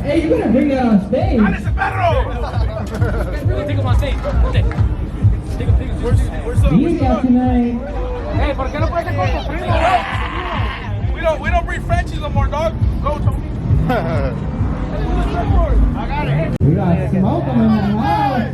Hey, you better bring that on stage. ¡Dale ese perro! Take him on stage. You got tonight. Hey, ¿por qué no puedes ser como primo? We don't breed Frenchies no more, dog. Go, Tony. I got it. We got smoke in the house.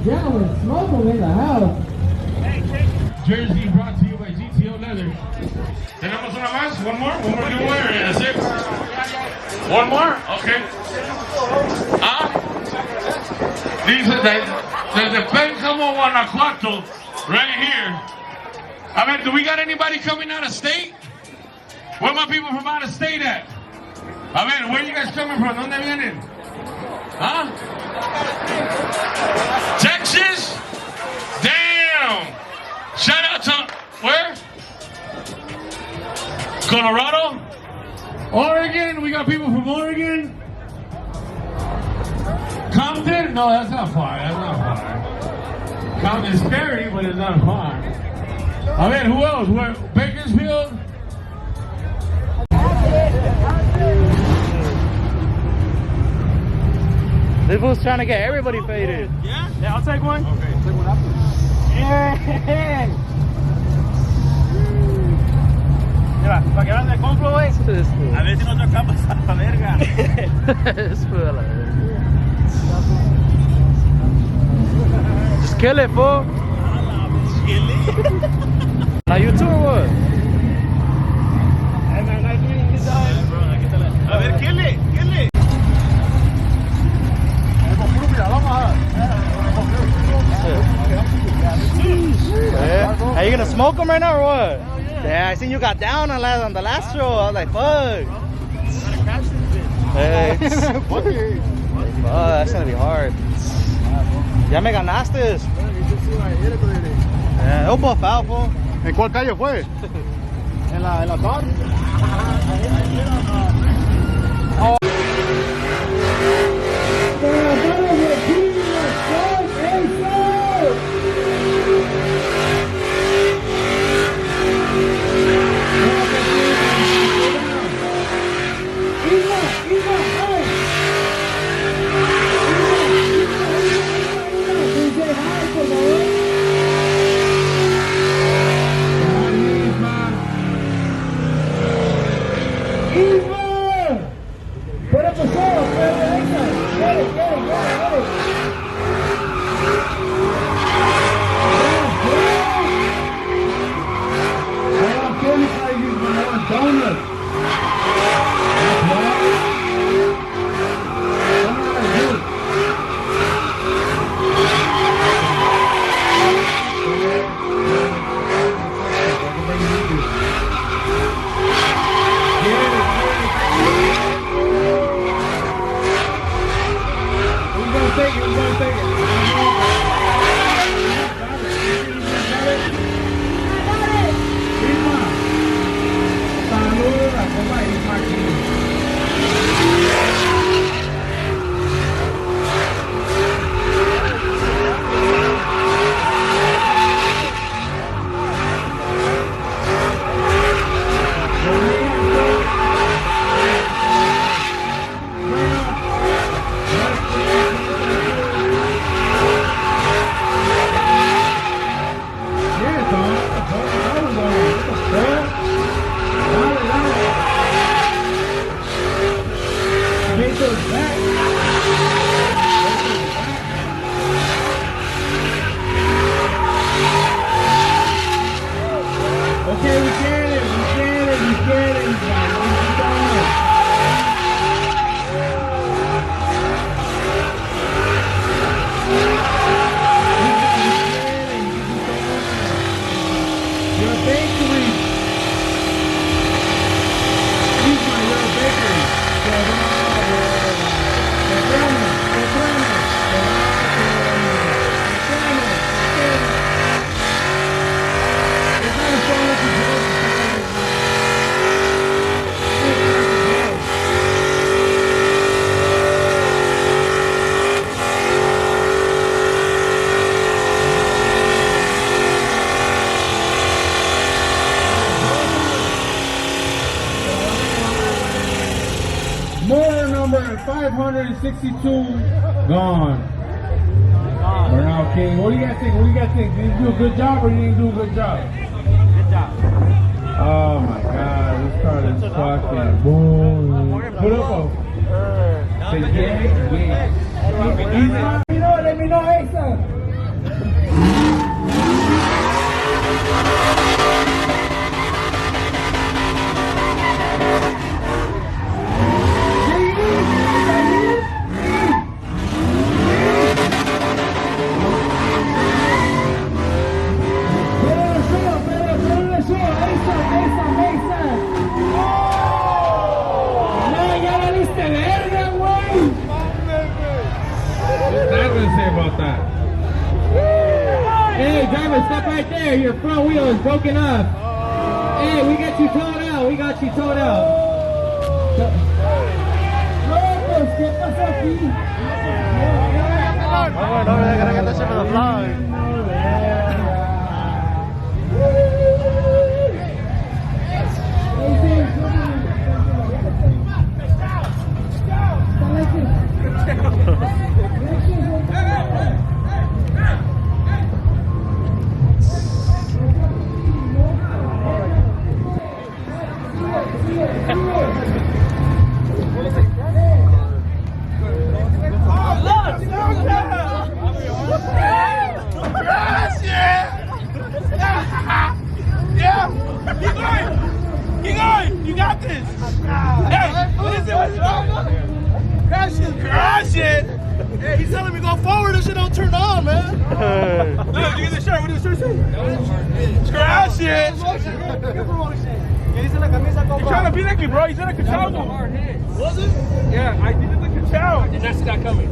Gentlemen, smoke them in the house. Jersey brought to you by GTO Leather. ¿Tenemos una más? One more? One more giveaway? That's it? One more? Okay. Dice, desde Pénjamo, Guanajuato, right here. I mean, do we got anybody coming out of state? Where my people from out of state at? I mean, where you guys coming from? ¿Dónde vienen? Huh? Texas? Damn! Shout out to, where? Colorado? Oregon? We got people from Oregon? Compton? No, that's not far. That's not far. Compton's scary, but it's not far. I mean, who else? Where? Bakersfield? This fool's trying to get everybody faded. Yeah? Yeah, I'll take one. Okay, take one after. Yeah. Mira, para que vean el compro, güey. A ver si no chocamos a la verga. Just kill it, fool. Now you too, or what? A ver, ¿quién le? Are you gonna smoke them right now or what? Yeah, I seen you got down on the last show. I was like, fuck. Hey. Fuck, that's gonna be hard. Ya me ganaste. Yeah, it'll buff out, fool. ¿En cuál calle fue? ¿En la bar? Motor number 562 gone. Burnout King. What do you guys think? Did you do a good job or you didn't do a good job? Good job. Oh my god, this car is fucking boom. Put up a let me know, hey son. Hey, driver, stop right there. Your front wheel is broken up. Hey, we got you towed out. ¿Qué pasó aquí? No me dejan que te haciendo los vlogs. shit. Hey, he's telling me go forward. This shit don't turn on, man. Look, you get the shirt. What do the shirt say? Screw that shit. He's trying to be like me, bro. He's in a Cachao. Was it? Yeah, I did the Cachao. I did not see that coming.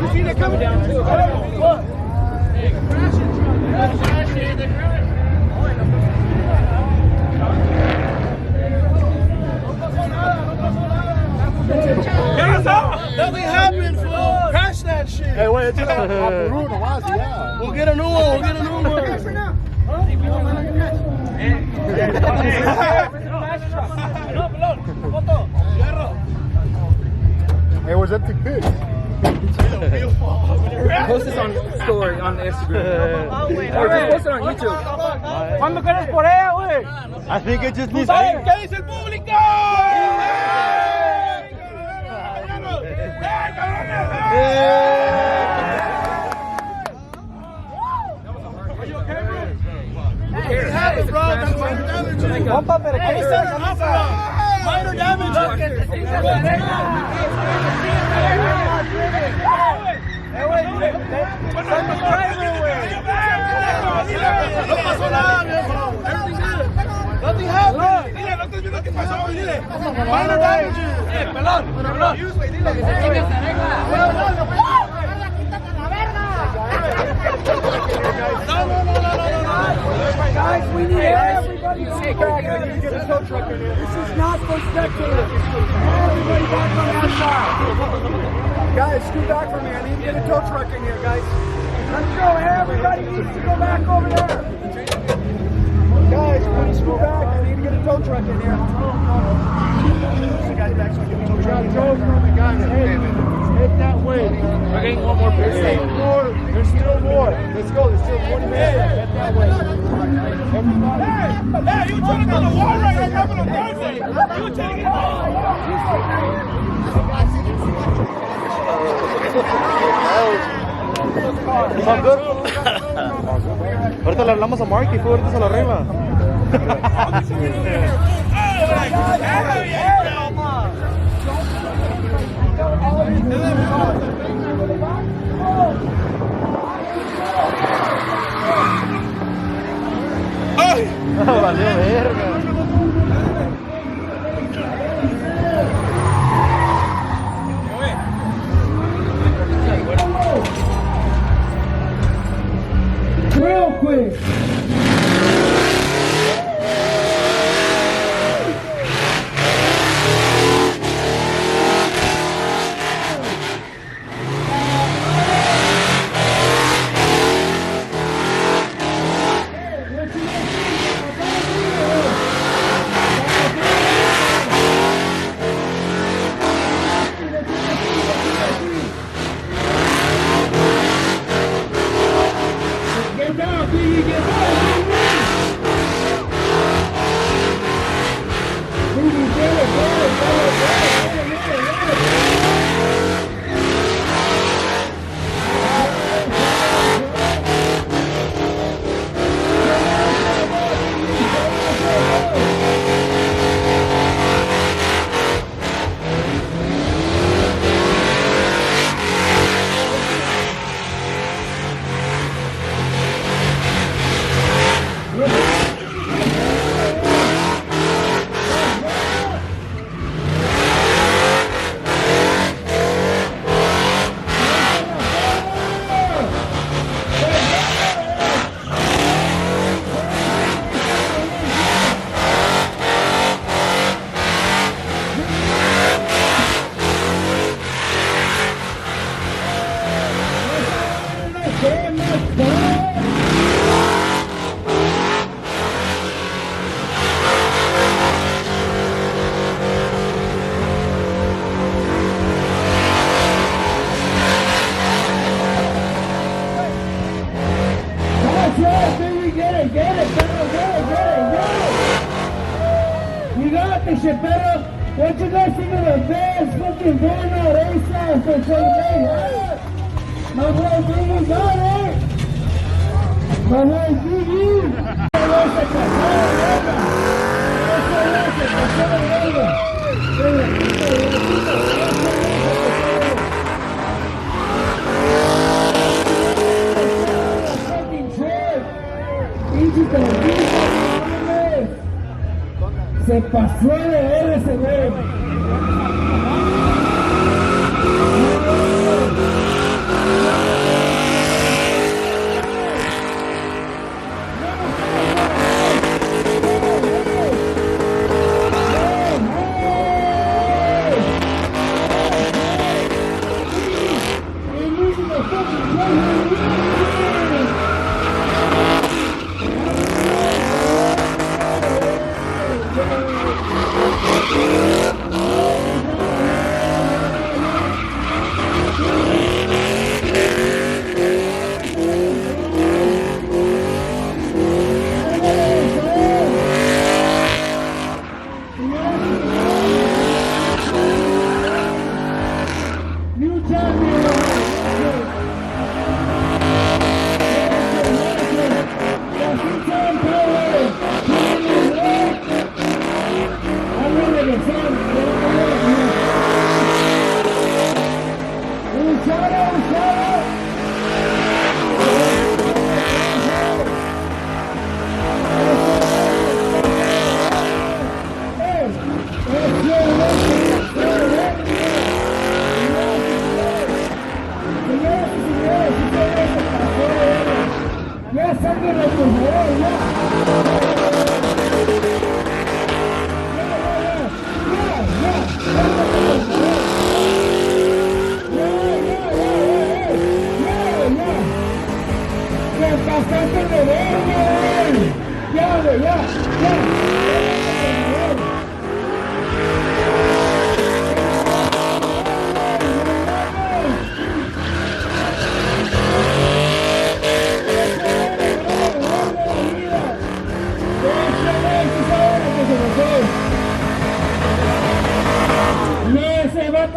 You see that coming down too. What? Hey, crashing. Nothing happened, fool. Crash that shit. Hey, wait, it's not We'll get a new one. Hey, was that the big? Post this on story on Instagram. Or just post it on YouTube. ¿Cuándo quieres por ella, güey? I think it just needs. ¿Qué dice el público? Minor damage. No pasó nada, viejo. Nothing happened. Dile, no estás viendo qué pasó, dile. Minor damage. Pelon. Dile que se No. Guys, we need everybody to get back. Get a tow truck in here. This is not for spectators. Everybody back on that side. Guys, scoot back from me. I need to get a tow truck in here, guys. Let's go. Everybody needs to go back over there. Guys, please scoot back. I need to get a tow truck in here. Head that way. We're getting one more picture. There's still more. Let's go. There's still 20 minutes. Head that way. Everybody. Hey, you trying to go to the wall right now? Having a Thursday. You trying to get ¿Son good? Ahorita le hablamos a Marky, fue ahorita se lo arriba. Valió verga. Real quick. Get down, please, get down. Tubero, what you guys think of the best fucking burnout ASAP for today, huh? My boy Biggie got it. My boy Biggie. Ese Se pasó de ver ese güey.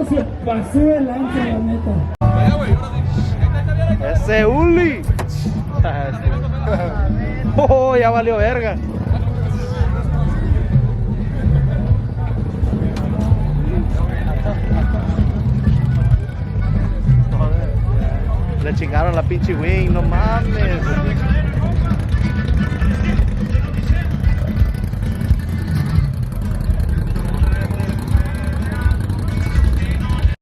Se pasó de lanza, la neta. Ese Uli. Oh, ya valió verga. Le chingaron la pinche wing, no mames.